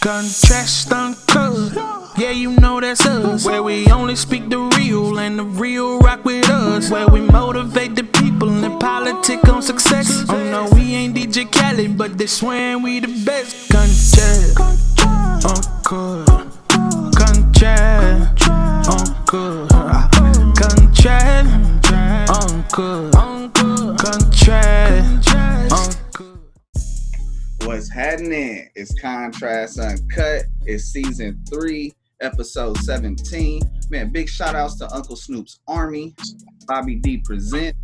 Contrast uncut, yeah, you know that's us. Where we only speak the real and the real rock with us. Where we motivate the people and politic on success. Oh no, we ain't DJ Khaled, but they swearing we the best. Contrast uncut, contrast uncut, contrast uncut, contrast uncut. What's happening? It's Contrast Uncut. It's season 3, episode 17. Man, big shout outs to Uncle Snoops Army, Bobby D Present.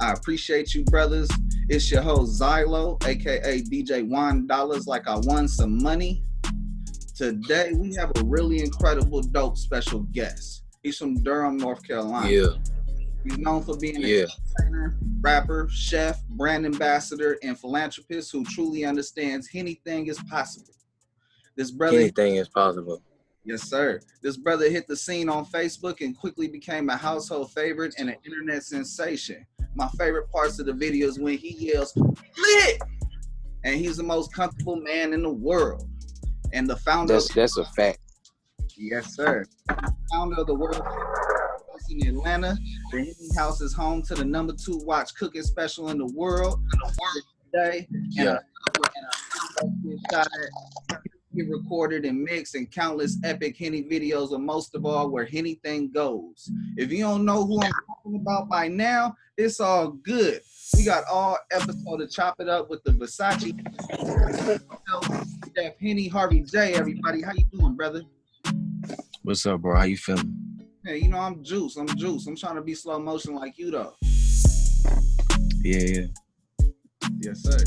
I appreciate you, brothers. It's your host Zylo, aka DJ $1 like I won some money. Today we have a really incredible, dope special guest. He's from Durham, North Carolina. Yeah. He's known for being an entertainer, rapper, chef, brand ambassador, and philanthropist who truly understands anything is possible. This brother, anything is possible. Yes, sir. This brother hit the scene on Facebook and quickly became a household favorite and an internet sensation. My favorite parts of the video is when he yells, "Lit!" And he's the most comfortable man in the world. And the founder That's a fact. Yes, sir. Founder of the world in Atlanta. The Henny House is home to the number 2 watch cooking special in the world today. Yeah. He recorded and mixed and countless epic Henny videos, and most of all, where anything goes. If you don't know who I'm talking about by now, it's all good. We got all episode to chop it up with the Versace. Chef Henny, Harvey J. Everybody, how you doing, brother? What's up, bro? How you feeling? Hey, you know, I'm juice. I'm trying to be slow motion like you, though. Yeah. Yes, sir.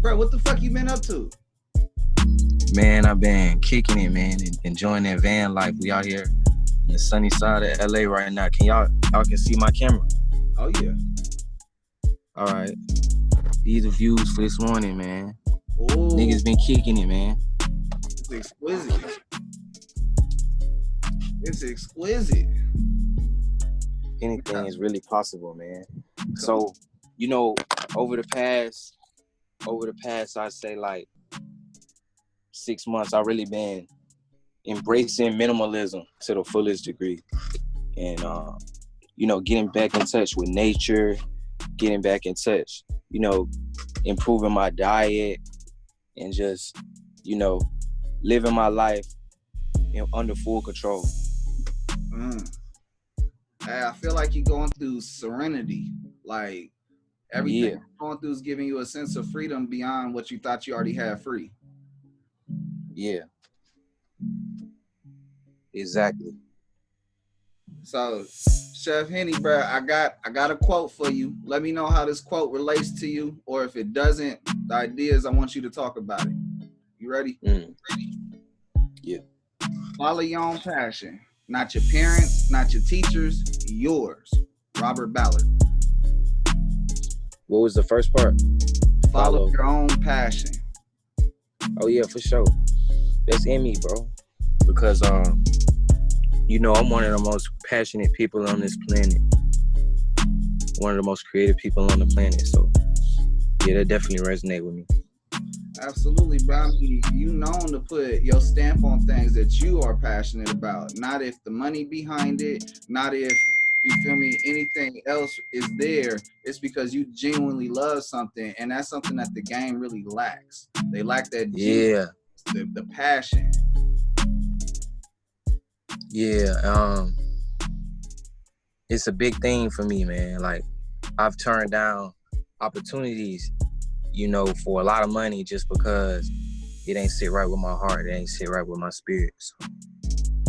Bro, what the fuck you been up to? Man, I've been kicking it, man, and enjoying that van life. We out here in the sunny side of LA right now. Can y'all can see my camera? Oh, yeah. All right. These are views for this morning, man. Ooh. Niggas been kicking it, man. It's exquisite. It's exquisite. Anything is really possible, man. So, you know, over the past, I'd say like 6 months, I've really been embracing minimalism to the fullest degree. And, you know, getting back in touch with nature, getting back in touch, you know, improving my diet and just, you know, living my life under full control. Hey, I feel like you're going through serenity. Like everything you're going through is giving you a sense of freedom beyond what you thought you already had free. Yeah. Exactly. So, Chef Henny, bro, I got a quote for you. Let me know how this quote relates to you, or if it doesn't, the idea is I want you to talk about it. You ready? Yeah. Follow your own passion. Not your parents, not your teachers, yours. Robert Ballard. What was the first part? Follow your own passion. Oh yeah, for sure. That's in me, bro. Because you know, I'm one of the most passionate people on this planet. One of the most creative people on the planet. So yeah, that definitely resonates with me. Absolutely, bro. I mean, you known to put your stamp on things that you are passionate about. Not if the money behind it, not if, you feel me, anything else is there. It's because you genuinely love something, and that's something that the game really lacks. They lack that the passion. Yeah, it's a big thing for me, man. Like, I've turned down opportunities, you know, for a lot of money just because it ain't sit right with my heart. It ain't sit right with my spirit. So.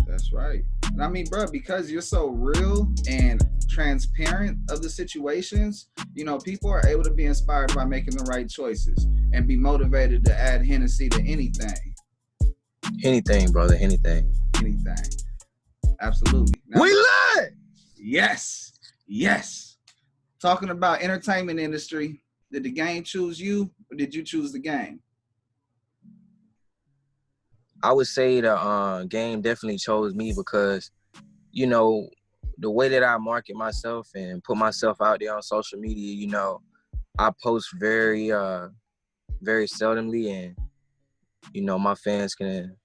That's right. And I mean, bro, because you're so real and transparent of the situations, you know, people are able to be inspired by making the right choices and be motivated to add Hennessy to anything. Anything, brother, anything. Absolutely. Now, we lit! Yes. Talking about entertainment industry, did the game choose you or did you choose the game? I would say the game definitely chose me because, you know, the way that I market myself and put myself out there on social media, you know, I post very seldomly, and, you know, my fans can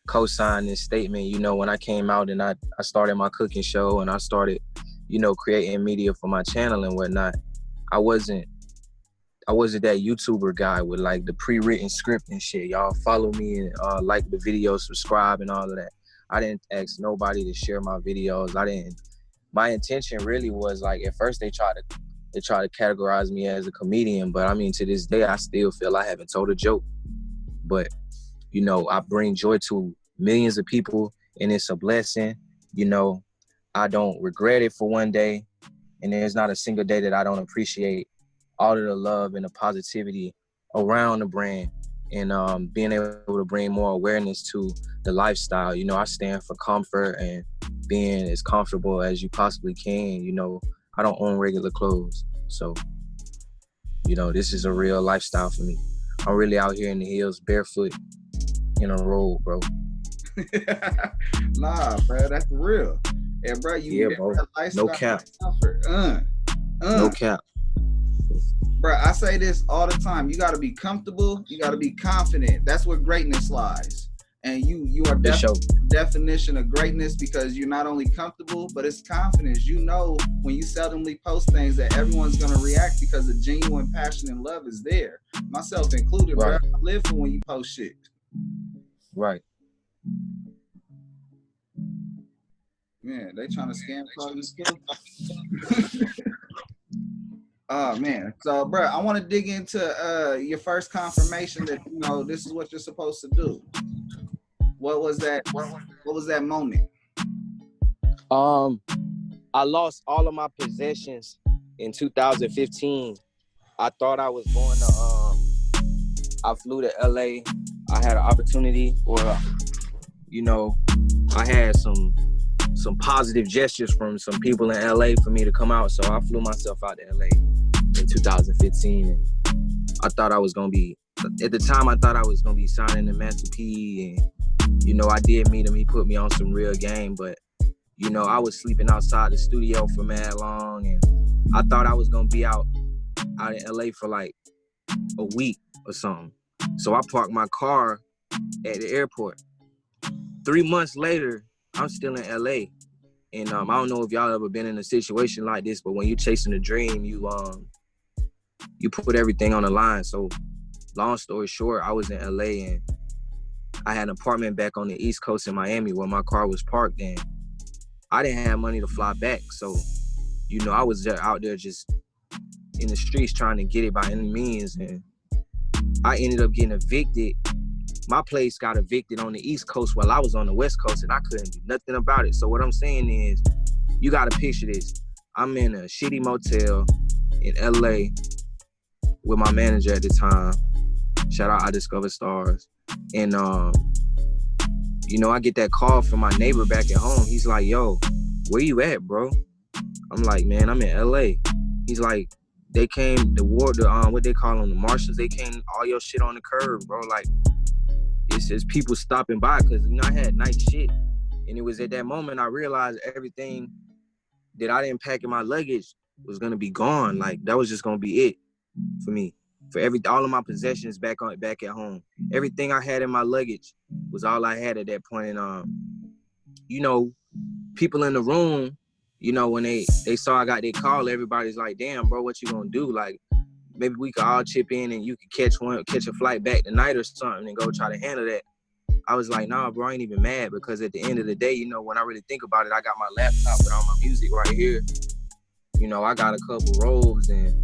co-sign this statement. You know, when I came out and I started my cooking show and I started, you know, creating media for my channel and whatnot, I wasn't that YouTuber guy with like the pre-written script and shit. Y'all follow me and like the video, subscribe and all of that. I didn't ask nobody to share my videos. My intention really was like, at first they tried to categorize me as a comedian, but I mean, to this day, I still feel I haven't told a joke. But, you know, I bring joy to millions of people and it's a blessing. You know, I don't regret it for one day. And there's not a single day that I don't appreciate all of the love and the positivity around the brand and being able to bring more awareness to the lifestyle. You know, I stand for comfort and being as comfortable as you possibly can. You know, I don't own regular clothes. So, you know, this is a real lifestyle for me. I'm really out here in the hills, barefoot, in a road, bro. Nah, bro, that's real. And bro, you bro. No cap. No cap. Bro, I say this all the time. You got to be comfortable. You got to be confident. That's where greatness lies. And you are definition of greatness because you're not only comfortable, but it's confidence. You know, when you seldomly post things that everyone's going to react because the genuine passion and love is there. Myself included, right. Bro. I live for when you post shit. Right. Man, they trying to scam stuff. Oh man, so bro, I want to dig into your first confirmation that you know this is what you're supposed to do. What was that? What was that moment? I lost all of my possessions in 2015. I thought I was going to. I flew to LA. I had an opportunity, or you know, I had some positive gestures from some people in LA for me to come out. So I flew myself out to LA in 2015. And I thought I was going to be, at the time I thought I was going to be signing to Master P. And, you know, I did meet him. He put me on some real game. But, you know, I was sleeping outside the studio for mad long. And I thought I was going to be out in LA for like a week or something. So I parked my car at the airport. 3 months later, I'm still in LA. And I don't know if y'all ever been in a situation like this, but when you're chasing a dream, you put everything on the line. So long story short, I was in LA and I had an apartment back on the East Coast in Miami where my car was parked, and I didn't have money to fly back. So, you know, I was out there just in the streets trying to get it by any means. And I ended up getting evicted. My place got evicted on the East Coast while I was on the West Coast, and I couldn't do nothing about it. So what I'm saying is, you gotta picture this. I'm in a shitty motel in LA with my manager at the time. Shout out, I Discover Stars. And, you know, I get that call from my neighbor back at home. He's like, yo, where you at, bro? I'm like, man, I'm in LA. He's like, they came, what they call them, the marshals, they came, all your shit on the curb, bro. Like, it's just people stopping by because, you know, I had night shit. And it was at that moment I realized everything that I didn't pack in my luggage was going to be gone. Like, that was just going to be it for me. For all of my possessions back at home. Everything I had in my luggage was all I had at that point. And, you know, people in the room, you know, when they saw I got their call, everybody's like, damn, bro, what you going to do? Like, maybe we could all chip in and you could catch a flight back tonight or something and go try to handle that. I was like, nah, bro, I ain't even mad because at the end of the day, you know, when I really think about it, I got my laptop with all my music right here. You know, I got a couple robes and,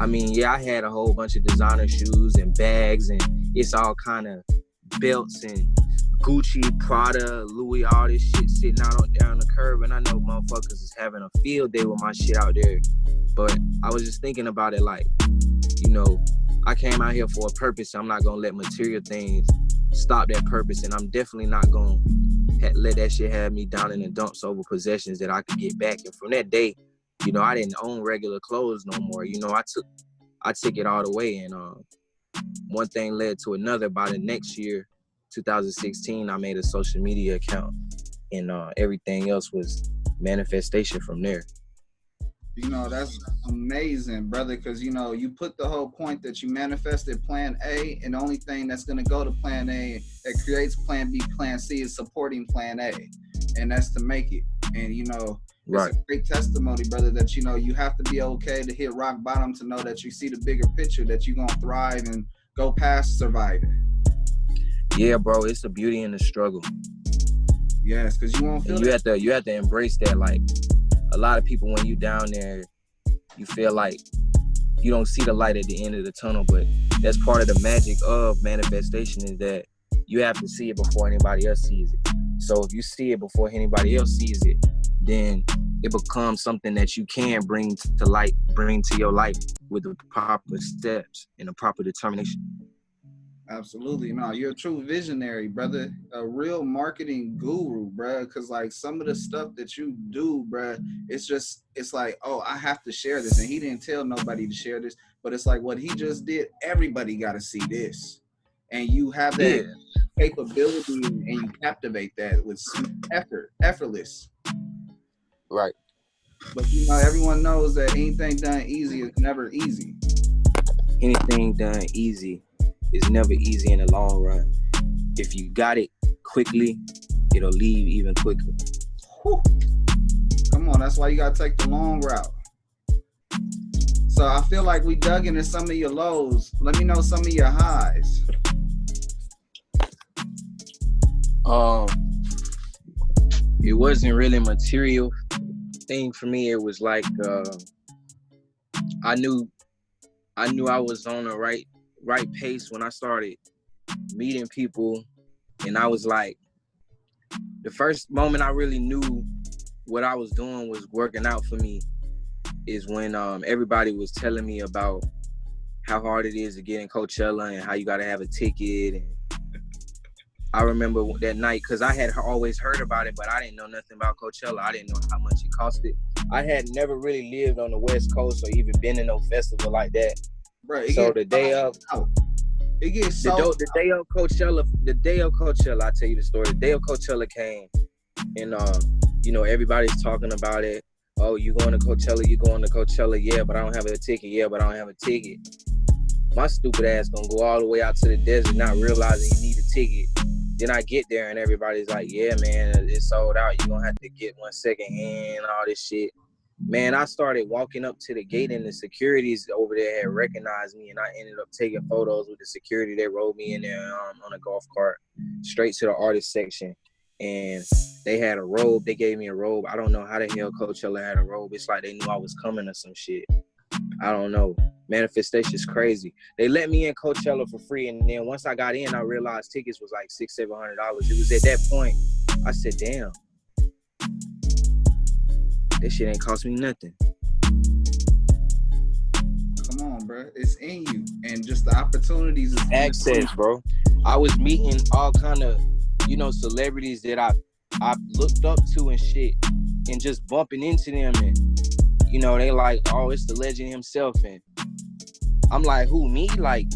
I mean, yeah, I had a whole bunch of designer shoes and bags and it's all kind of belts and Gucci, Prada, Louis, all this shit sitting out down the curb. And I know motherfuckers is having a field day with my shit out there. But I was just thinking about it like, you know, I came out here for a purpose. I'm not going to let material things stop that purpose. And I'm definitely not going to let that shit have me down in the dumps over possessions that I could get back. And from that day, you know, I didn't own regular clothes no more. You know, I took it all the way. And one thing led to another. By the next year, 2016, I made a social media account. And everything else was manifestation from there. You know, that's amazing, brother, because, you know, you put the whole point that you manifested plan A, and the only thing that's going to go to plan A that creates plan B, plan C is supporting plan A, and that's to make it. And, you know, it's Right. a great testimony, brother, that, you know, you have to be okay to hit rock bottom to know that you see the bigger picture, that you're going to thrive and go past surviving. Yeah, bro, it's the beauty in the struggle. Yes, because you won't feel And you have to embrace that. Like, a lot of people, when you down there, you feel like you don't see the light at the end of the tunnel, but that's part of the magic of manifestation, is that you have to see it before anybody else sees it. So if you see it before anybody else sees it, then it becomes something that you can bring to your life with the proper steps and the proper determination. Absolutely. No, you're a true visionary, brother. A real marketing guru, bruh. Because, like, some of the stuff that you do, bruh, it's like, oh, I have to share this. And he didn't tell nobody to share this. But it's like what he just did, everybody got to see this. And you have that capability and you captivate that with effortless. Right. But, you know, everyone knows that anything done easy is never easy. Anything done easy is never easy in the long run. If you got it quickly, it'll leave even quicker. Whew. Come on, that's why you gotta take the long route. So I feel like we dug into some of your lows. Let me know some of your highs. It wasn't really a material thing for me. It was like I knew I was on the right pace when I started meeting people, and I was like, the first moment I really knew what I was doing was working out for me is when everybody was telling me about how hard it is to get in Coachella and how you gotta have a ticket. And I remember that night, because I had always heard about it, but I didn't know nothing about Coachella. I didn't know how much it costed. I had never really lived on the West Coast or even been in no festival like that. Bro, so the day of Coachella, I tell you the story. The day of Coachella came, and you know, everybody's talking about it. Oh, you going to Coachella? Yeah, but I don't have a ticket. My stupid ass gonna go all the way out to the desert, not realizing you need a ticket. Then I get there and everybody's like, yeah, man, it's sold out. You're gonna have to get one second hand, all this shit. Man, I started walking up to the gate and the securities over there had recognized me, and I ended up taking photos with the security. They rolled me in there on a golf cart straight to the artist section. And they had a robe. They gave me a robe. I don't know how the hell Coachella had a robe. It's like they knew I was coming or some shit. I don't know. Manifestation's crazy. They let me in Coachella for free, and then once I got in, I realized tickets was like $600-700. It was at that point I said, damn, this shit ain't cost me nothing. Come on, bro. It's in you. And just the opportunities. Access, bro. I was meeting all kind of, you know, celebrities that I looked up to and shit, and just bumping into them, and, you know, they like, oh, it's the legend himself. And I'm like, who, me? Like,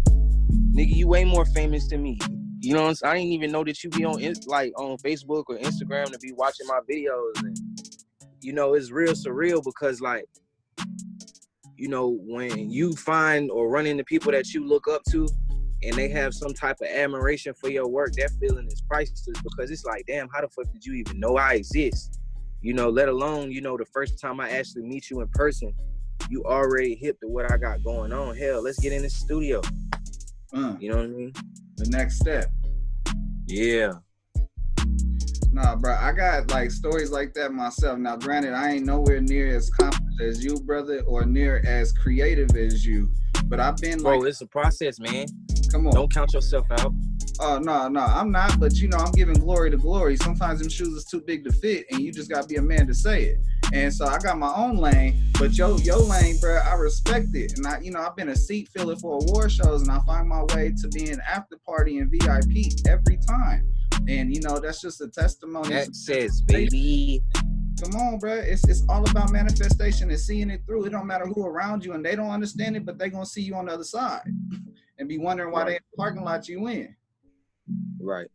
nigga, you way more famous than me. You know what I'm saying? I didn't even know that you be on Facebook or Instagram to be watching my videos. And, you know, it's real surreal because, like, you know, when you find or run into people that you look up to and they have some type of admiration for your work, that feeling is priceless, because it's like, damn, how the fuck did you even know I exist? You know, let alone, you know, the first time I actually meet you in person, you already hip to what I got going on. Hell, let's get in the studio. You know what I mean? The next step. Yeah. Nah, bro, I got like stories like that myself. Now, granted, I ain't nowhere near as confident as you, brother, or near as creative as you. But I've been like, bro, it's a process, man. Come on. Don't count yourself out. Oh, no, I'm not. But, you know, I'm giving glory to glory. Sometimes them shoes is too big to fit, and you just got to be a man to say it. And so I got my own lane, but your lane, bro, I respect it. And I've been a seat filler for award shows, and I find my way to being after party and VIP every time. And, you know, that's just a testimony. Access, baby. Come on, bro. It's all about manifestation and seeing it through. It don't matter who around you, and they don't understand it, but they going to see you on the other side and be wondering why they in the parking lot you in. Right.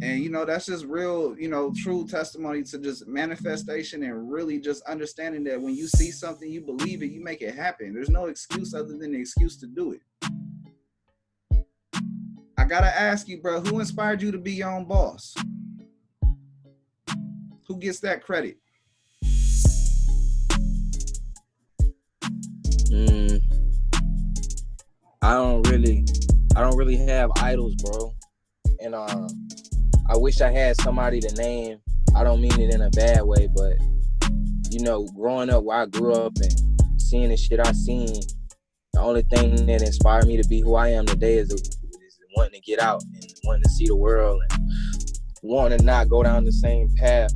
And that's just real, true testimony to just manifestation and really just understanding that when you see something, you believe it, you make it happen. There's no excuse other than the excuse to do it. I gotta ask you, bro, who inspired you to be your own boss? Who gets that credit? I don't really have idols, bro. And I wish I had somebody to name. I don't mean it in a bad way, but growing up where I grew up and seeing the shit I seen, the only thing that inspired me to be who I am today is wanting to get out and wanting to see the world and wanting to not go down the same path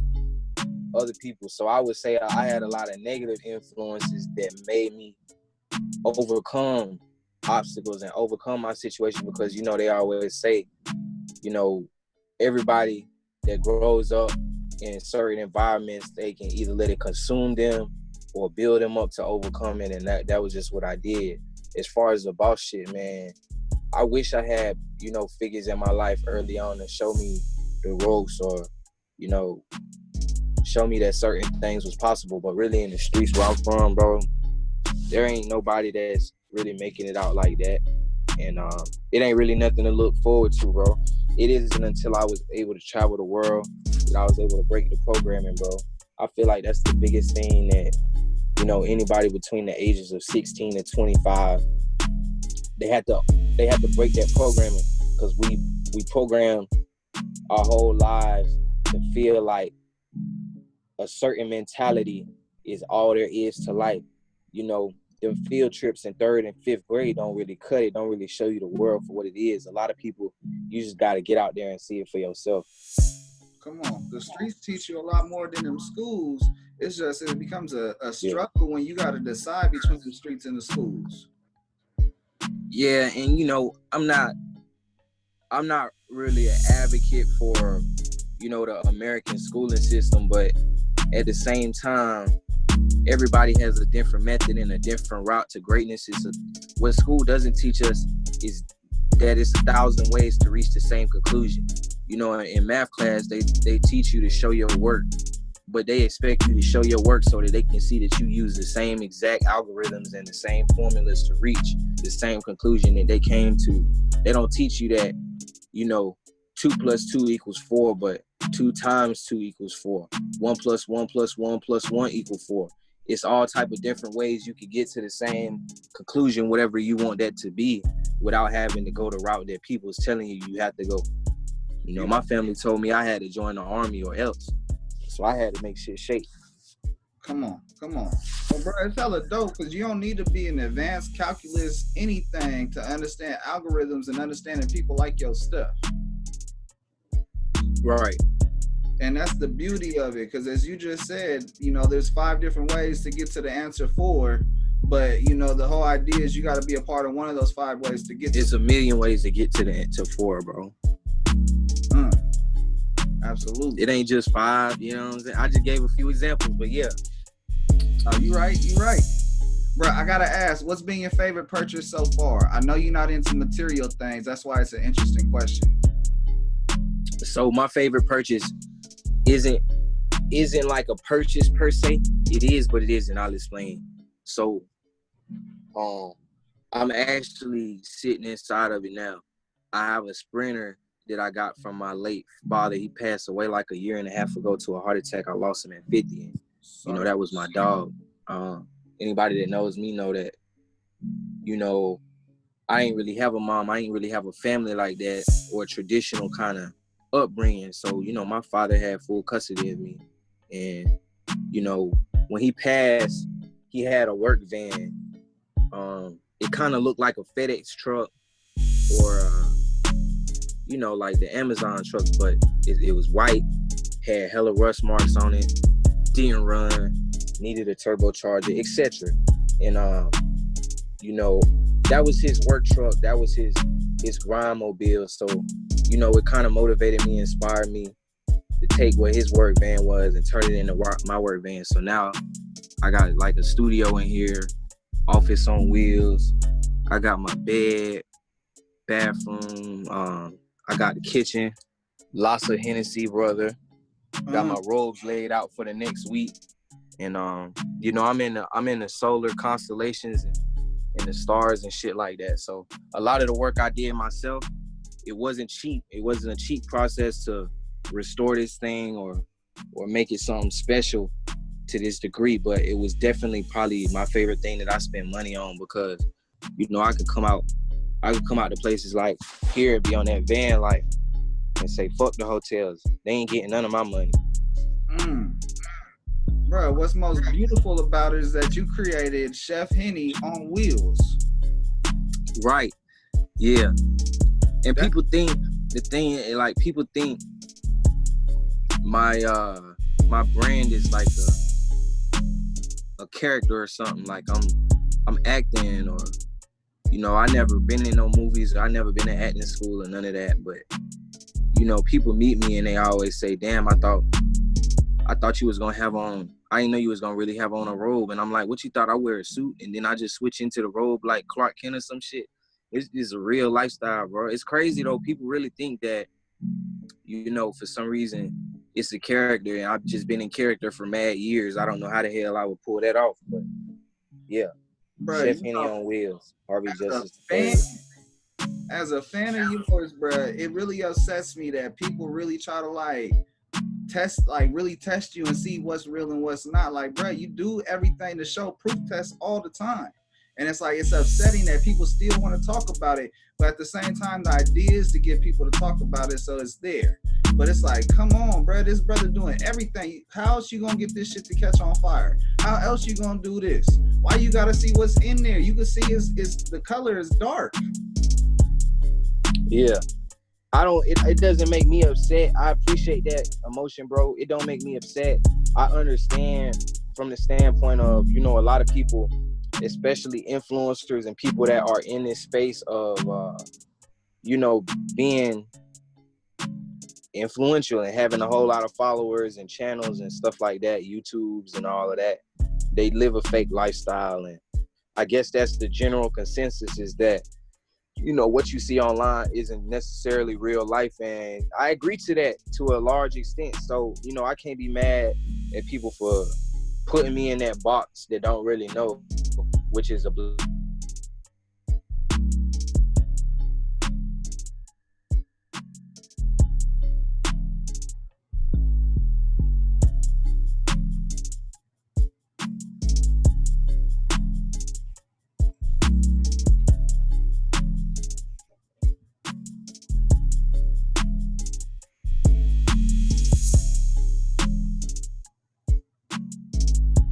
other people. So I would say I had a lot of negative influences that made me overcome obstacles and overcome my situation, because they always say, everybody that grows up in certain environments, they can either let it consume them or build them up to overcome it. And that was just what I did. As far as the boss shit, man, I wish I had, figures in my life early on to show me the ropes or, show me that certain things was possible. But really in the streets where I'm from, bro, there ain't nobody that's really making it out like that. And it ain't really nothing to look forward to, bro. It isn't until I was able to travel the world that I was able to break the programming, bro. I feel like that's the biggest thing that, anybody between the ages of 16 and 25, they had to break that programming, because we program our whole lives to feel like a certain mentality is all there is to life. Them field trips in 3rd and 5th grade don't really cut it, don't really show you the world for what it is. A lot of people, you just got to get out there and see it for yourself. Come on. The streets teach you a lot more than them schools. It's just, it becomes a struggle when you got to decide between the streets and the schools. Yeah, and I'm not really an advocate for, the American schooling system, but at the same time, everybody has a different method and a different route to greatness. What school doesn't teach us is that it's 1,000 ways to reach the same conclusion. In math class, they teach you to show your work, but they expect you to show your work so that they can see that you use the same exact algorithms and the same formulas to reach the same conclusion that they came to. They don't teach you that, 2 + 2 = 4, but 2 × 2 = 4. 1 + 1 + 1 + 1 = 4. It's all type of different ways you could get to the same conclusion, whatever you want that to be, without having to go the route that people's telling you have to go. My family told me I had to join the army or else. So I had to make shit shake. Come on. Well, bro, it's hella dope, because you don't need to be an advanced calculus anything to understand algorithms and understanding people like your stuff. Right. And that's the beauty of it, because as you just said, there's 5 different ways to get to the answer 4, but the whole idea is you got to be a part of one of those 5 ways to get to. It's a million ways to get to 4, bro. Absolutely. It ain't just 5, you know what I'm saying? I just gave a few examples, but yeah. Oh, you right. Bro, I gotta ask, what's been your favorite purchase so far? I know you're not into material things, that's why it's an interesting question. So my favorite purchase isn't like a purchase per se. It is, but it isn't. I'll explain. So I'm actually sitting inside of it now. I have a Sprinter that I got from my late father. He passed away like 1.5 years ago to a heart attack. I lost him at 50. And, that was my dog. Anybody that knows me know that, I ain't really have a mom. I ain't really have a family like that or a traditional kind of upbringing. So, my father had full custody of me. And, when he passed, he had a work van. It kind of looked like a FedEx truck or, like the Amazon truck, but it was white, had hella rust marks on it, didn't run, needed a turbocharger, etc. And, that was his work truck. That was his grind mobile. So, it kind of motivated me, inspired me to take what his work van was and turn it into my work van. So now I got like a studio in here, office on wheels. I got my bed, bathroom. I got the kitchen, lots of Hennessy, brother. Got my robes laid out for the next week. And you know, I'm in the solar constellations and the stars and shit like that. So a lot of the work I did myself, it wasn't cheap. It wasn't a cheap process to restore this thing or make it something special to this degree, but it was definitely probably my favorite thing that I spent money on, because you know, I could come out to places like here, be on that van life and say fuck the hotels, they ain't getting none of my money. Bro, what's most beautiful about it is that you created Chef Henny on wheels. Right. Yeah. And people think people think my brand is like a character or something, like I'm acting, or you know, I never been in no movies, I never been in acting school or none of that. But you know, people meet me and they always say, damn, I thought you was gonna have on, I didn't know you was gonna really have on a robe. And I'm like, what you thought I wear a suit and then I just switch into the robe like Clark Kent or some shit? It's a real lifestyle, bro. It's crazy though. People really think that, you know, for some reason it's a character, and I've just been in character for mad years. I don't know how the hell I would pull that off, but yeah. Bro, Chef Henny on wheels. Harvey as a fan of yours, bro, it really upsets me that people really try to really test you and see what's real and what's not. Like, bro, you do everything to show proof tests all the time. And it's like, it's upsetting that people still want to talk about it. But at the same time, the idea is to get people to talk about it, so it's there. But it's like, come on, bro, this brother doing everything. How else you gonna get this shit to catch on fire? How else you gonna do this? Why you gotta see what's in there? You can see the color is dark. Yeah. It doesn't make me upset. I appreciate that emotion, bro. It don't make me upset. I understand from the standpoint of, you know, a lot of people, especially influencers and people that are in this space of, you know, being influential and having a whole lot of followers and channels and stuff like that, YouTubes and all of that. They live a fake lifestyle. And I guess that's the general consensus, is that, you know, what you see online isn't necessarily real life. And I agree to that to a large extent. So, you know, I can't be mad at people for putting me in that box that don't really know, which is a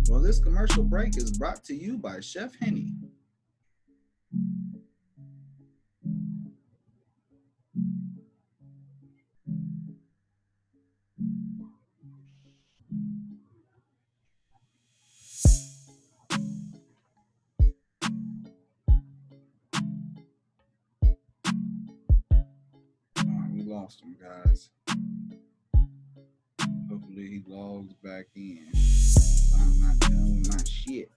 Well, this commercial break is brought to you by Chef Henny. We lost him, guys. Hopefully he logs back in. I'm not done with my shit.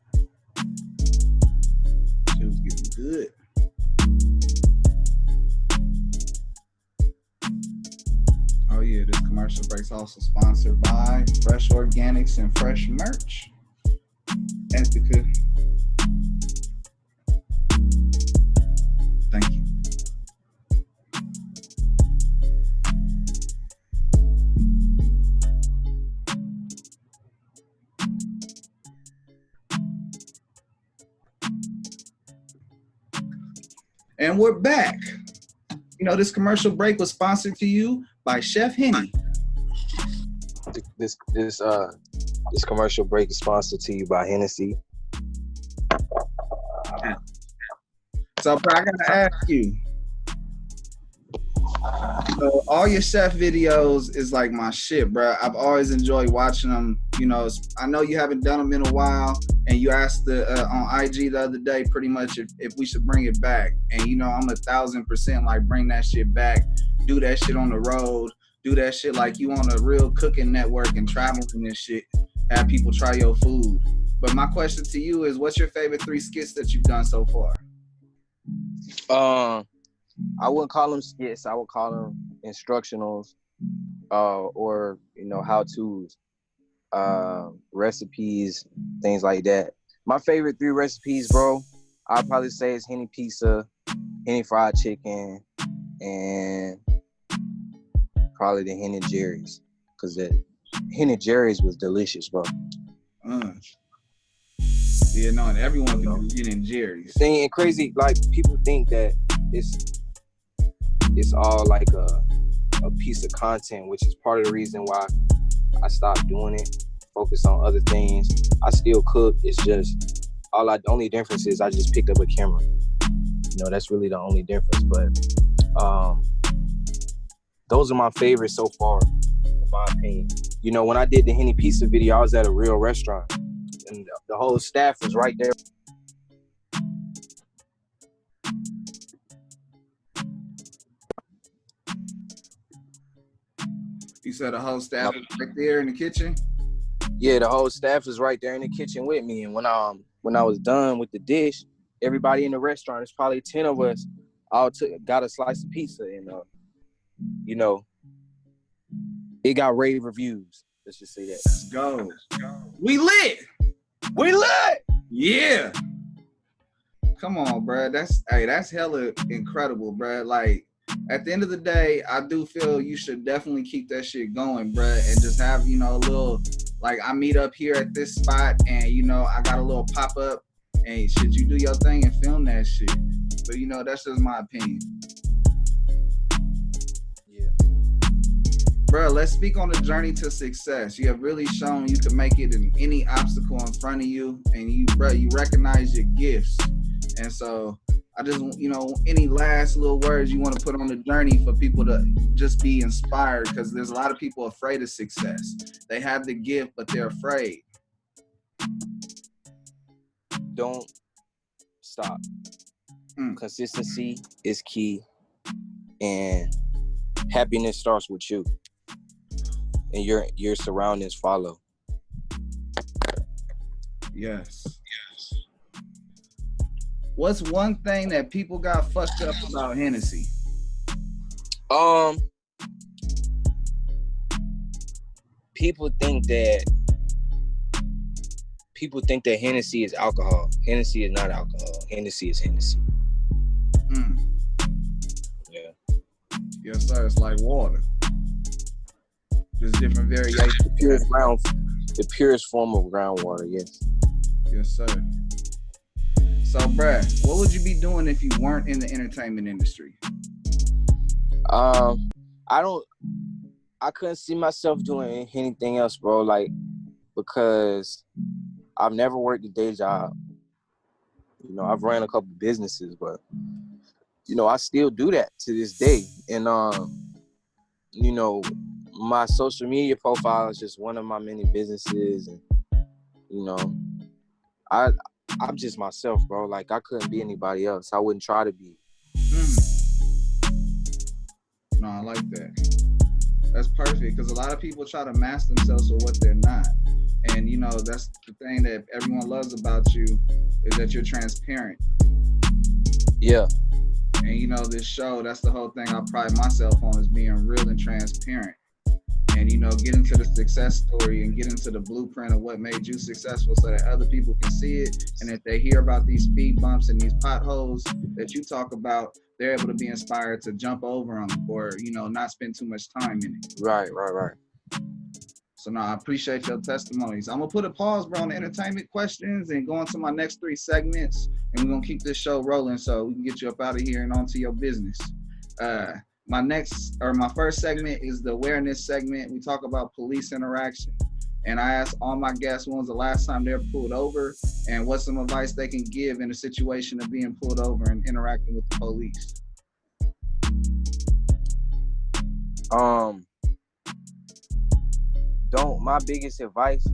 Shit was getting good. Oh yeah, this commercial break's also sponsored by Fresh Organics and Fresh Merch. Ethica. Thank you. And we're back. You know, this commercial break was sponsored to you by Chef Henny. This commercial break is sponsored to you by Hennessy. So, bro, I gotta ask you. So, all your chef videos is like my shit, bro. I've always enjoyed watching them. You know, I know you haven't done them in a while, and you asked on IG the other day, pretty much if we should bring it back. And you know, I'm 1,000% like, bring that shit back. Do that shit on the road. Do that shit like you on a real cooking network and traveling and shit. Have people try your food. But my question to you is, what's your favorite 3 skits that you've done so far? I wouldn't call them skits. I would call them instructionals. or how-tos, recipes, things like that. My favorite 3 recipes, bro, I'll probably say is Henny pizza, Henny fried chicken, and probably the Henny Jerry's, because the Henny Jerry's was delicious, bro. Yeah, no, and everyone can get in Jerry's. Thing and crazy, like people think that it's all like a piece of content, which is part of the reason why I stopped doing it. Focus on other things. I still cook. It's just the only difference is I just picked up a camera. That's really the only difference. But those are my favorites so far, in my opinion. When I did the Henny pizza video, I was at a real restaurant, and the whole staff was right there. You said the whole staff was right there in the kitchen? Yeah, the whole staff was right there in the kitchen with me. And when I was done with the dish, everybody in the restaurant, it's probably 10 of us, all got a slice of pizza, and it got rave reviews. Let's just say that. Let's go. We lit. Yeah. Come on, bro. That's hella incredible, bro. Like, at the end of the day, I do feel you should definitely keep that shit going, bro, and just have, a little, like, I meet up here at this spot, and, I got a little pop-up, and shit, you do your thing and film that shit. But, that's just my opinion. Yeah. Bro, let's speak on the journey to success. You have really shown you can make it in any obstacle in front of you, and you recognize your gifts. And so I just, any last little words you want to put on the journey for people to just be inspired, because there's a lot of people afraid of success. They have the gift, but they're afraid. Don't stop. Consistency is key, and happiness starts with you, and your surroundings follow. Yes. What's one thing that people got fucked up about Hennessy? People think that Hennessy is alcohol. Hennessy is not alcohol. Hennessy is Hennessy. Yeah. Yes, sir. It's like water. Just different variations. The purest form of groundwater. Yes. Yes, sir. So, Brad, what would you be doing if you weren't in the entertainment industry? I couldn't see myself doing anything else, bro. Like, because I've never worked a day job. I've ran a couple businesses, but I still do that to this day. And my social media profile is just one of my many businesses, and I'm just myself, bro. Like, I couldn't be anybody else. I wouldn't try to be. No, I like that. That's perfect, because a lot of people try to mask themselves for what they're not. And, that's the thing that everyone loves about you, is that you're transparent. Yeah. And, this show, that's the whole thing I pride myself on, is being real and transparent. And, get into the success story and get into the blueprint of what made you successful, so that other people can see it. And if they hear about these speed bumps and these potholes that you talk about, they're able to be inspired to jump over them, or, not spend too much time in it. Right. So, no, I appreciate your testimonies. I'm going to put a pause, bro, on the entertainment questions and go on to my next 3 segments. And we're going to keep this show rolling so we can get you up out of here and onto your business. My first segment is the awareness segment. We talk about police interaction. And I ask all my guests, when was the last time they were pulled over, and what's some advice they can give in a situation of being pulled over and interacting with the police. My biggest advice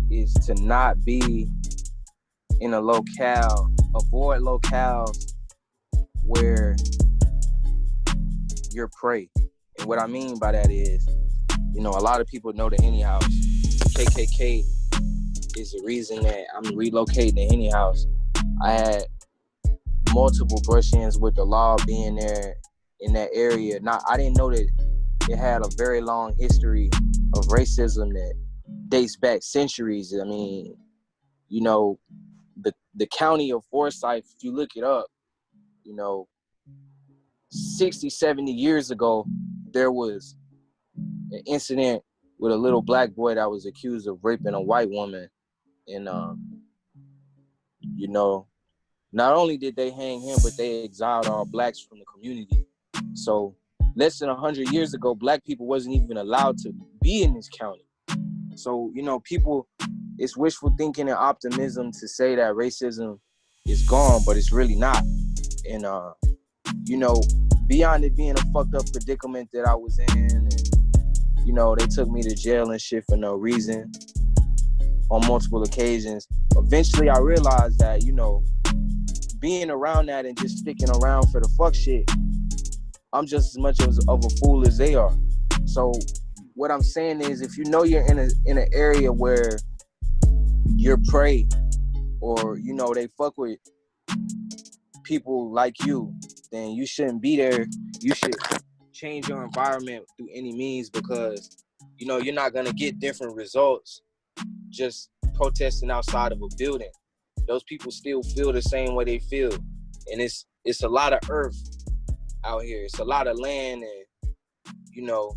is to not be in a locale, avoid locales where you're prey. And what I mean by that is, a lot of people know the Henny house. KKK is the reason that I'm relocating the Henny house. I had multiple brush-ins with the law being there in that area. I didn't know that it had a very long history of racism that dates back centuries. I mean, you know, the county of Forsyth, if you look it up, you know, 60, 70 years ago, there was an incident with a little black boy that was accused of raping a white woman. And, you know, not only did they hang him, but they exiled all blacks from the community. So less than 100 years ago, black people wasn't even allowed to be in this county. So, you know, people, it's wishful thinking and optimism to say that racism is gone, but it's really not. And, you know, beyond it being a fucked up predicament that I was in, and, you know, they took me to jail and shit for no reason on multiple occasions. Eventually, I realized that, you know, being around that and just sticking around for the fuck shit, I'm just as much of a fool as they are. So what I'm saying is, if you know you're in an area where you're prey, or, you know, they fuck with people like you, then you shouldn't be there. You should change your environment through any means, because, you know, you're not gonna get different results just protesting outside of a building. Those people still feel the same way they feel. And it's a lot of earth out here. It's a lot of land, and, you know,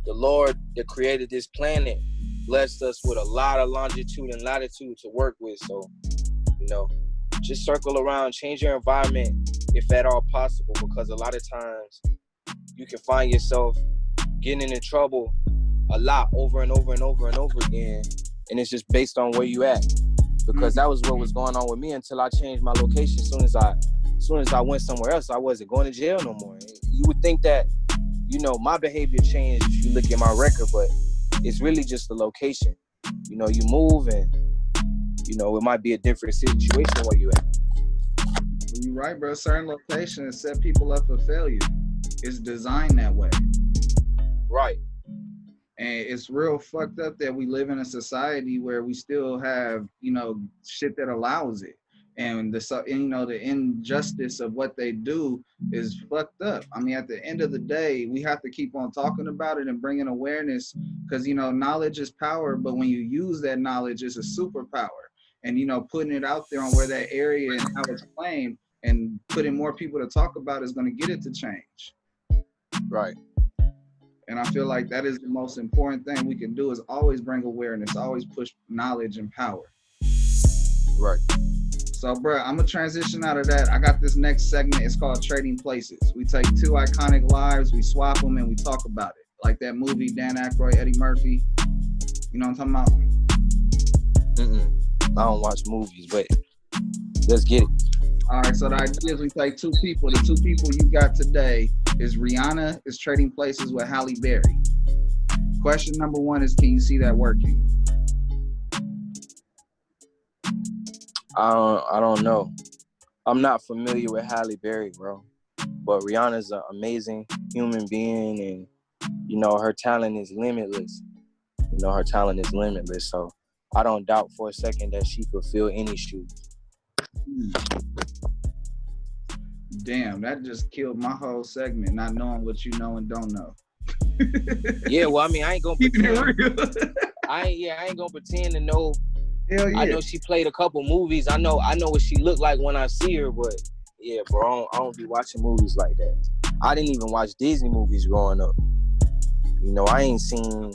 the Lord that created this planet blessed us with a lot of longitude and latitude to work with. So, you know, just circle around, change your environment if at all possible, because a lot of times you can find yourself getting in trouble a lot over and over and over and over again. And it's just based on where you at. Because that was what was going on with me until I changed my location. As soon as I went somewhere else, I wasn't going to jail no more. You would think that, you know, my behavior changed if you look at my record, but it's really just the location. You know, you move and, you know, it might be a different situation where you at. You're right, bro. Certain locations set people up for failure. It's designed that way. Right. And it's real fucked up that we live in a society where we still have, you know, shit that allows it. And you know, the injustice of what they do is fucked up. I mean, at the end of the day, we have to keep on talking about it and bringing awareness, because, you know, knowledge is power, but when you use that knowledge, it's a superpower. And, you know, putting it out there on where that area and how it's claimed and putting more people to talk about is going to get it to change. Right. And I feel like that is the most important thing we can do, is always bring awareness, always push knowledge and power. Right. So, bro, I'm going to transition out of that. I got this next segment. It's called Trading Places. We take two iconic lives, we swap them, and we talk about it. Like that movie, Dan Aykroyd, Eddie Murphy. You know what I'm talking about? I don't watch movies, but let's get it. All right, so the idea is we take two people. The two people you got today is Rihanna is trading places with Halle Berry. Question number one is, can you see that working? I don't know. I'm not familiar with Halle Berry, bro. But Rihanna's an amazing human being, and, you know, her talent is limitless. So I don't doubt for a second that she could fill any shoe. Damn, that just killed my whole segment, not knowing what you know and don't know. Yeah, well, I mean, I ain't gonna pretend. I ain't gonna pretend to know. Hell yeah. I know she played a couple movies. I know what she looked like when I see her, but yeah, bro, I don't be watching movies like that. I didn't even watch Disney movies growing up. You know, I ain't seen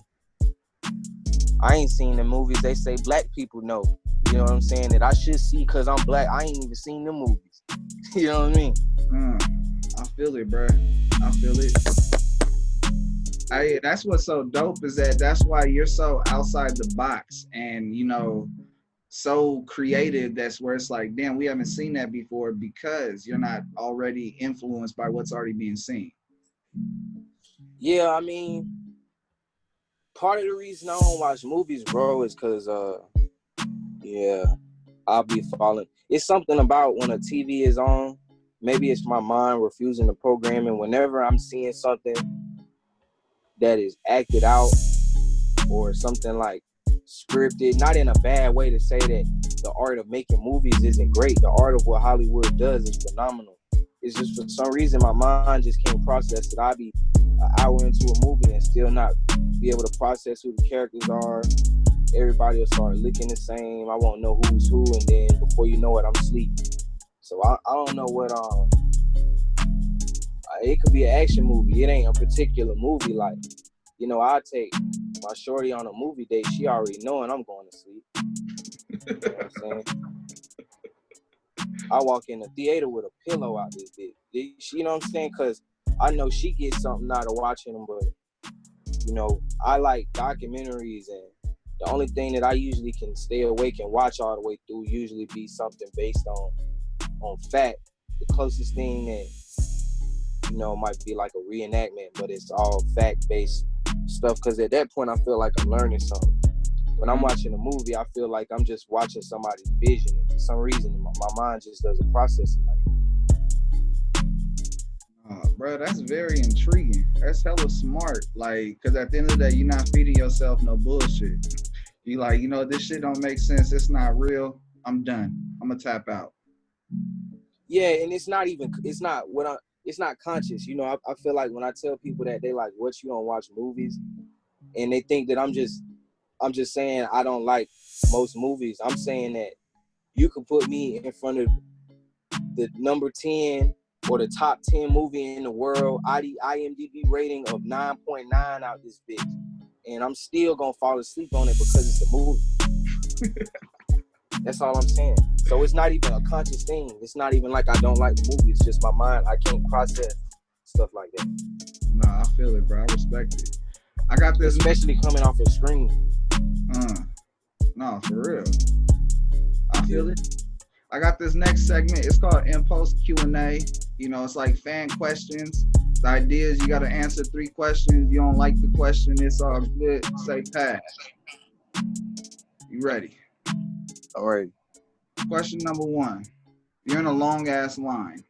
the movies they say black people know. You know what I'm saying? That I should see because I'm black. I ain't even seen them movies. You know what I mean? I feel it, bro. I feel it. That's what's so dope, is that's why you're so outside the box and, you know, so creative. That's where it's like, damn, we haven't seen that before, because you're not already influenced by what's already being seen. Yeah, I mean, part of the reason I don't watch movies, bro, is because, I'll be falling. It's something about when a TV is on, maybe it's my mind refusing the programming. Whenever I'm seeing something that is acted out or something like scripted, not in a bad way to say that the art of making movies isn't great. The art of what Hollywood does is phenomenal. It's just for some reason my mind just can't process it. I be an hour into a movie and still not be able to process who the characters are. Everybody will start looking the same. I won't know who's who, and then before you know it, I'm asleep. So I don't know what it could be an action movie. It ain't a particular movie. Like, you know, I take my shorty on a movie date. She already knowing I'm going to sleep. You know what I'm saying? I walk in the theater with a pillow out this bitch. You know what I'm saying? Because I know she gets something out of watching them, but, you know, I like documentaries, and the only thing that I usually can stay awake and watch all the way through usually be something based on fact. The closest thing that, you know, might be like a reenactment, but it's all fact-based stuff, because at that point I feel like I'm learning something. When I'm watching a movie, I feel like I'm just watching somebody's vision, and for some reason my mind just doesn't process it like that. Bro, that's very intriguing. That's hella smart. Like, because at the end of the day, you're not feeding yourself no bullshit. You like, you know, this shit don't make sense. It's not real. I'm done. I'm gonna tap out. Yeah, and it's not conscious. You know, I feel like when I tell people that, they like, what, you don't watch movies? And they think that I'm just saying I don't like most movies. I'm saying that you can put me in front of the number 10 or the top 10 movie in the world, IMDb rating of 9.9 out this bitch, and I'm still gonna fall asleep on it because it's a movie. That's all I'm saying. So it's not even a conscious thing. It's not even like I don't like the movie. It's just my mind. I can't process stuff like that. Nah, I feel it, bro. I respect it. I got this, especially coming off a screen. No, for real. I feel it. I got this next segment. It's called Impulse Q&A. You know, it's like fan questions. The idea is you got to answer 3 questions. You don't like the question, it's all good. Say pass. You ready? All right. Question number 1. You're in a long ass line.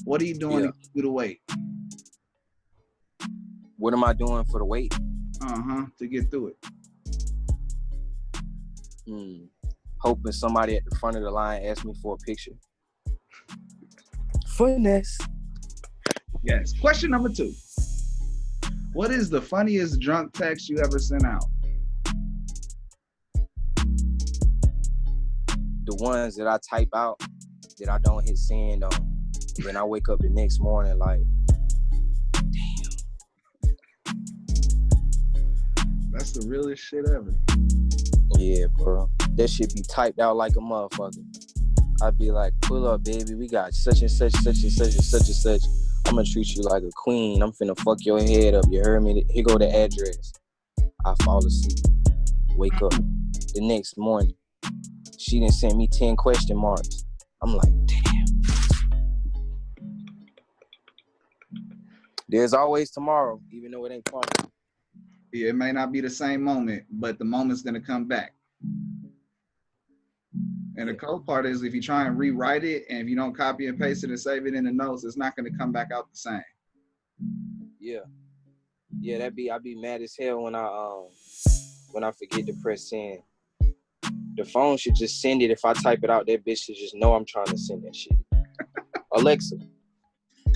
What are you doing to get through the wait? What am I doing for the wait? To get through it. Hoping somebody at the front of the line asks me for a picture. Finesse. Yes. Question number 2. What is the funniest drunk text you ever sent out? The ones that I type out that I don't hit send on. Then I wake up the next morning like, damn. That's the realest shit ever. Yeah, bro. That shit be typed out like a motherfucker. I'd be like, pull up, baby. We got such and such, such and such and such and such. I'm gonna treat you like a queen. I'm finna fuck your head up. You heard me? Here go the address. I fall asleep. Wake up. The next morning, she done sent me 10 question marks. I'm like, damn. There's always tomorrow, even though it ain't possible. Yeah, it may not be the same moment, but the moment's gonna come back. And the cold part is if you try and rewrite it, and if you don't copy and paste it and save it in the notes, it's not gonna come back out the same. Yeah. Yeah, I'd be mad as hell when I forget to press send. The phone should just send it. If I type it out, that bitch should just know I'm trying to send that shit. Alexa,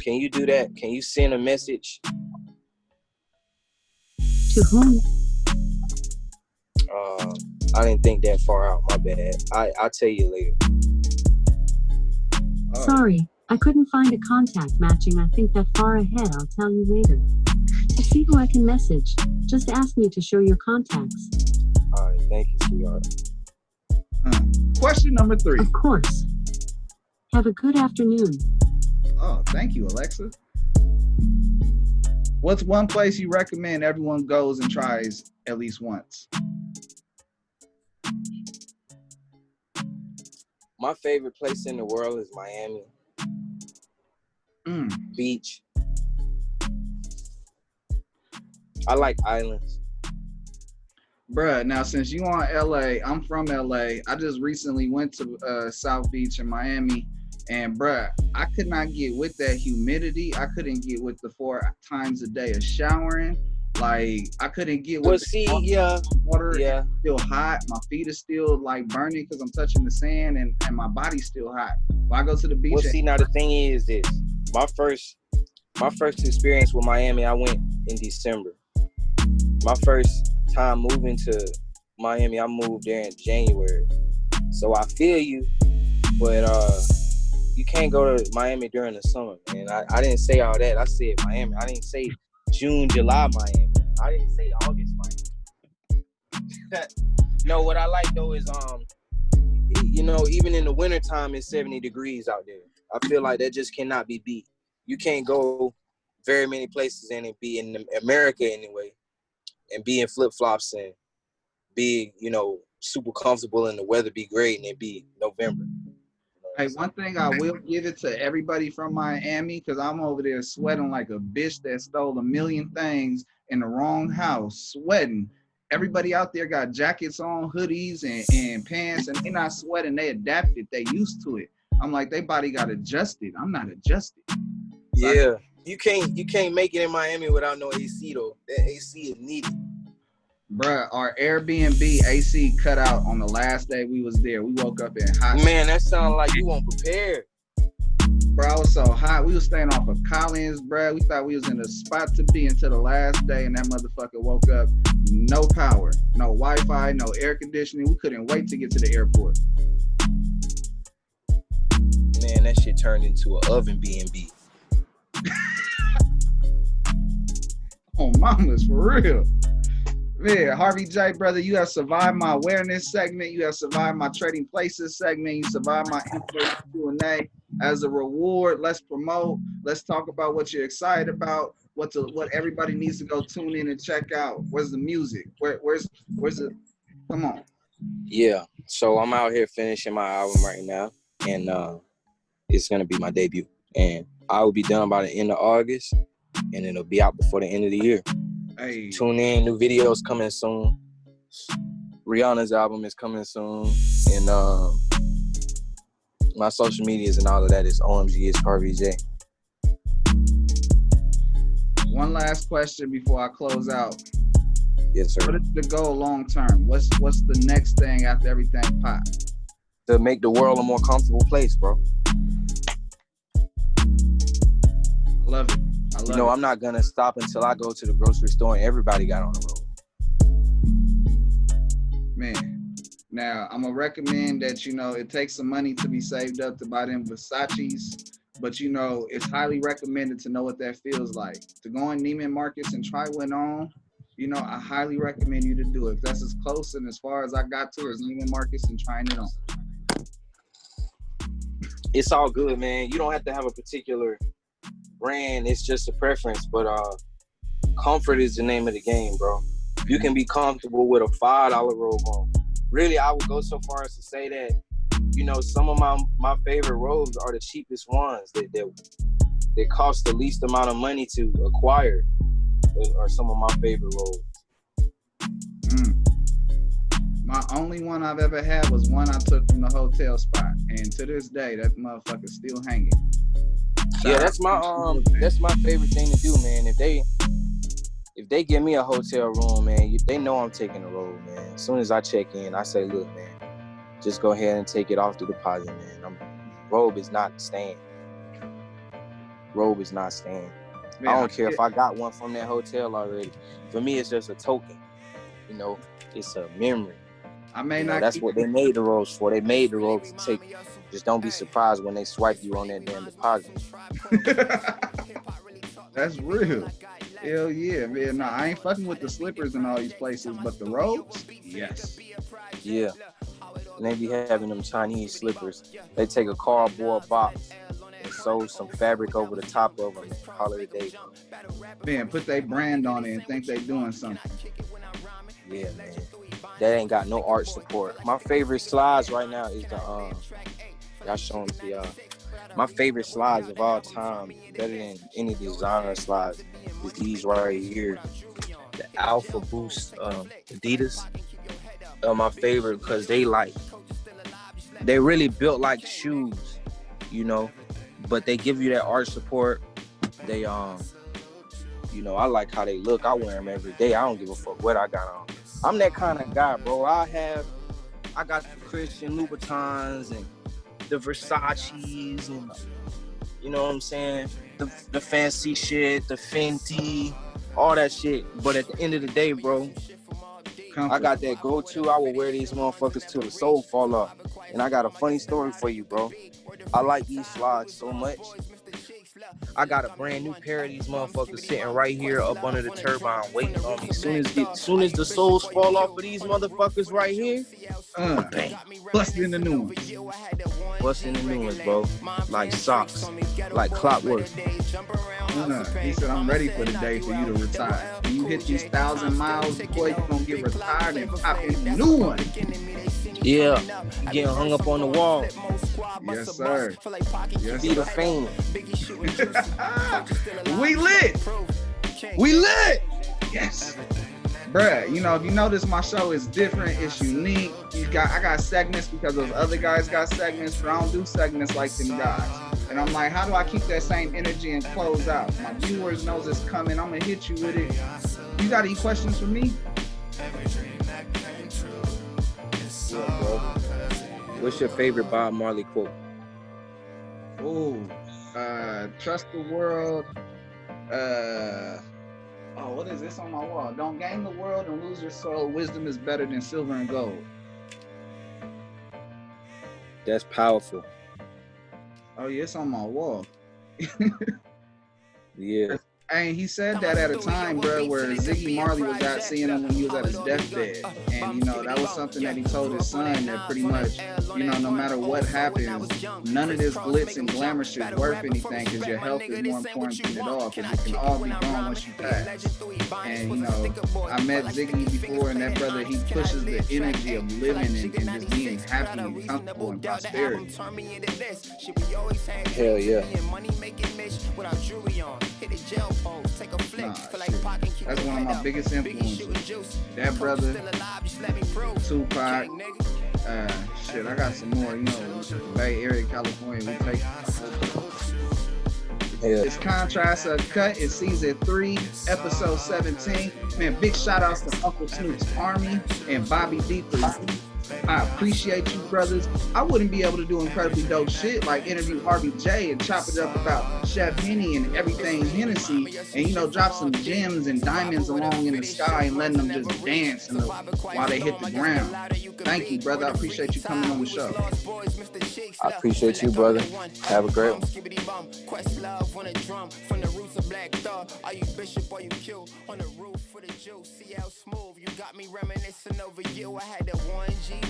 can you do that? Can you send a message? To whom? I didn't think that far out. My bad. I'll tell you later. Sorry, I couldn't find a contact matching. I think that far ahead. I'll tell you later. To see who I can message, just ask me to show your contacts. All right, thank you, sweetheart. Question number 3. Of course. Have a good afternoon. Oh, thank you, Alexa. What's one place you recommend everyone goes and tries at least once? My favorite place in the world is Miami. Beach. I like islands. Bruh, now since you on LA, I'm from LA. I just recently went to South Beach in Miami, and bruh, I could not get with that humidity. I couldn't get with the 4 times a day of showering. Like, I couldn't get with water. Yeah. It's still hot. My feet are still like burning because I'm touching the sand, and my body's still hot. When I go to the beach. Well, see, now the thing is this. My first My first experience with Miami, I went in December. My first time moving to Miami, I moved there in January. So I feel you, but you can't go to Miami during the summer, man. I didn't say all that. I said Miami. I didn't say June, July Miami. I didn't say August Miami. No, what I like though is you know, even in the wintertime it's 70 degrees out there. I feel like that just cannot be beat. You can't go very many places and be in America anyway and be in flip-flops and be, you know, super comfortable and the weather be great and it be November. Hey, one thing I will give it to everybody from Miami, because I'm over there sweating like a bitch that stole a million things in the wrong house, sweating. Everybody out there got jackets on, hoodies, and pants, and they're not sweating. They adapted. They used to it. I'm like, they body got adjusted. I'm not adjusted. Yeah, you can't make it in Miami without no AC though. That AC is needed. Bruh, our Airbnb AC cut out on the last day we was there. We woke up in hot. Man, that sounds like you weren't prepared. Bro, I was so hot. We was staying off of Collins, bro. We thought we was in a spot to be until the last day, and that motherfucker woke up. No power, no Wi-Fi, no air conditioning. We couldn't wait to get to the airport. Man, that shit turned into an oven B&B. Oh, mamas, for real. Man, Harvey J, brother, you have survived my awareness segment. You have survived my trading places segment. You survived my influence Q&A. As a reward, let's promote. Let's talk about what you're excited about. What everybody needs to go tune in and check out. Where's the music? Where's the? Come on. Yeah. So I'm out here finishing my album right now, and it's gonna be my debut. And I will be done by the end of August, and it'll be out before the end of the year. Hey. Tune in, new videos coming soon. Rihanna's album is coming soon, and my social medias and all of that is OMG is Harvey J. One last question before I close out. Yes, sir. What is the goal long term? What's the next thing after everything pops? To make the world a more comfortable place, bro. I love it. You know, I'm not gonna stop until I go to the grocery store and everybody got on the road. Man, now I'm gonna recommend that, you know, it takes some money to be saved up to buy them Versace's, but you know, it's highly recommended to know what that feels like. To go in Neiman Marcus and try one on, you know, I highly recommend you to do it. That's as close and as far as I got to is Neiman Marcus and trying it on. It's all good, man. You don't have to have a particular brand. It's just a preference, but comfort is the name of the game, bro. You can be comfortable with a $5 robe on. Really, I would go so far as to say that, you know, some of my favorite robes are the cheapest ones that cost the least amount of money to acquire, are some of my favorite robes. My only one I've ever had was one I took from the hotel spot, and to this day, that motherfucker's still hanging. Yeah, that's my favorite thing to do, man. If they give me a hotel room, man, they know I'm taking the road, man. As soon as I check in, I say, look, man, just go ahead and take it off the deposit, man. Robe is not staying. Robe is not staying. Man, I don't care if I got one from that hotel already. For me, it's just a token. You know, it's a memory. I may not. That's what they made the robes for. They made the robes to take. Just don't be surprised when they swipe you on that damn deposit. That's real. Hell yeah, man. No, I ain't fucking with the slippers in all these places, but the robes, yes. Yeah. And they be having them Chinese slippers. They take a cardboard box and sew some fabric over the top of them and call it a day. Man, put their brand on it and think they doing something. Yeah, man. That ain't got no art support. My favorite slides right now is the y'all showing to y'all. My favorite slides of all time, better than any designer slides, is these right here. The Alpha Boost Adidas are my favorite because they really built like shoes, you know, but they give you that art support. They you know, I like how they look. I wear them every day. I don't give a fuck what I got on. I'm that kind of guy, bro. I got the Christian Louboutins and the Versace's and you know what I'm saying? The fancy shit, the Fenty, all that shit. But at the end of the day, bro, I got that go-to. I will wear these motherfuckers till the soul fall off. And I got a funny story for you, bro. I like these slides so much. I got a brand new pair of these motherfuckers sitting right here up under the turbine waiting on me. Soon as the souls fall off of these motherfuckers right here, bang. Busting the new ones. Busting the new ones, bro. Like socks, like clockwork. He said, I'm ready for the day for you to retire. When you hit these 1,000 miles, boy, you're going to get retired and pop in a new one. Yeah, getting hung up on the wall. Yes, sir. Yes, Be the fame. We lit. We lit. Yes. Bruh, you know, if you notice, my show is different. It's unique. I got segments because those other guys got segments, but I don't do segments like them guys. And I'm like, how do I keep that same energy and close out? My viewers knows it's coming. I'm going to hit you with it. You got any questions for me? Yeah, bro. What's your favorite Bob Marley quote? Ooh, trust the world. What is this on my wall? Don't gain the world and lose your soul. Wisdom is better than silver and gold. That's powerful. Oh, yeah, it's on my wall. Yeah. And he said that at a time, bro, where Ziggy Marley was out seeing him when he was at his deathbed. And, you know, that was something that he told his son that pretty much, you know, no matter what happens, none of this glitz and glamour shit worth anything because your health is more important than it all because it can all be gone once you pass. And, you know, I met Ziggy before and that brother, he pushes the energy of living and just being happy and comfortable and prosperity. Hell yeah. Nah, that's one of my biggest influences. That brother, Tupac. Shit, I got some more. You know, Bay Area, California. We take. It's Contrast Uncut. It's season 3, episode 17. Man, big shout outs to Uncle Snoops Army and Bobby D for I appreciate you, brothers. I wouldn't be able to do incredibly dope shit like interview Harvey J and chop it up about Chef Henny and everything Hennessy and, you know, drop some gems and diamonds along in the sky and letting them just dance while they hit the ground. Thank you, brother. I appreciate you coming on the show. I appreciate you, brother. Have a great one.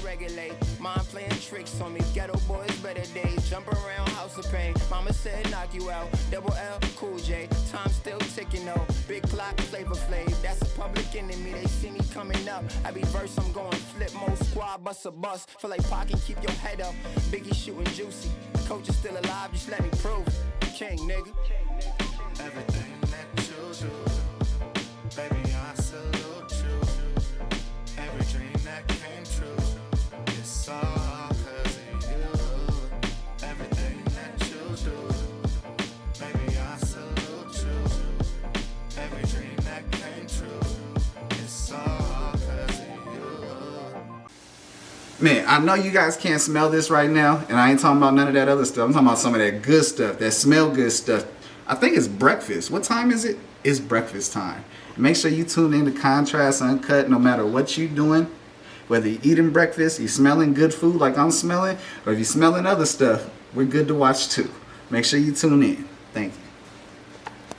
Regulate, mind playing tricks on me. Ghetto boys, better days. Jump around, house of pain. Mama said knock you out. Double L, Cool J. Time still ticking though. Big clock, Flavor Flav. That's a public enemy. They see me coming up. Every verse I'm going flip mode. Squad, bust a bus. Feel like pocket, keep your head up. Biggie shooting juicy. Coach is still alive. Just let me prove. King, nigga. Everything that you do, baby, I salute you. Every dream that came true. It's all 'cause of you. Everything that you do, baby, I salute you. Every dream that came true. It's all 'cause of you. Man, I know you guys can't smell this right now, and I ain't talking about none of that other stuff. I'm talking about some of that good stuff, that smell good stuff. I think it's breakfast. What time is it? It's breakfast time. Make sure you tune in to Contrast Uncut no matter what you're doing. Whether you're eating breakfast, you're smelling good food like I'm smelling, or if you're smelling other stuff, we're good to watch too. Make sure you tune in. Thank you.